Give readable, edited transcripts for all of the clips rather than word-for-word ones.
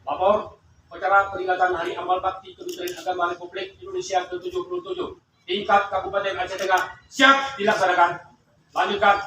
Lapor perkara peringatan Hari Amal Bakti Kementerian Agama Republik Indonesia ke-77 tingkat Kabupaten Aceh Tengah siap dilaksanakan. Lanjutkan.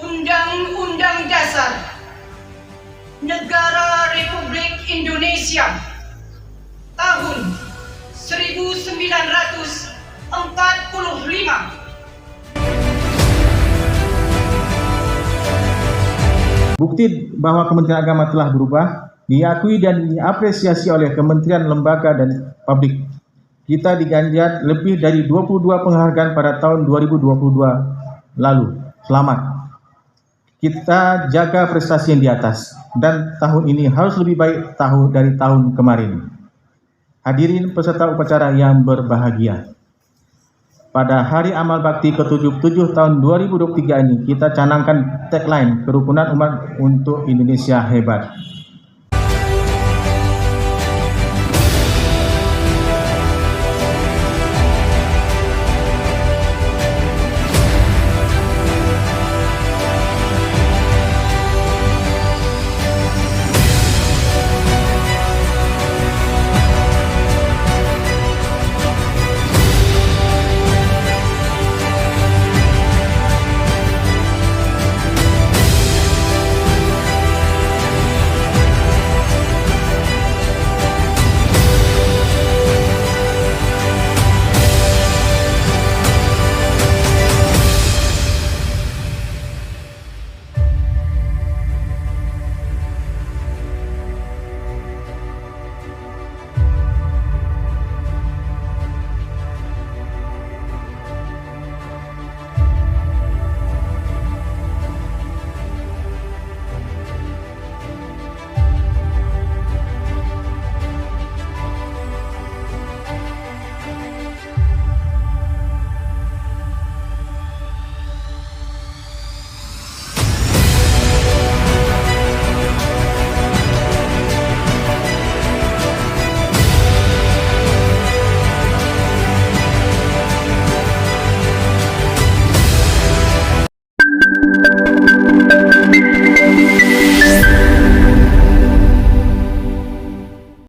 Undang-Undang Dasar Negara Republik Indonesia tahun 1945. Bukti bahwa Kementerian Agama telah berubah, diakui dan diapresiasi oleh kementerian, lembaga, dan publik. Kita diganjar lebih dari 22 penghargaan pada tahun 2022 lalu. Selamat. Kita jaga prestasi yang di atas, dan tahun ini harus lebih baik dari tahun kemarin. Hadirin peserta upacara yang berbahagia. Pada Hari Amal Bakti ke-77 tahun 2023 ini, kita canangkan tagline kerukunan umat untuk Indonesia hebat.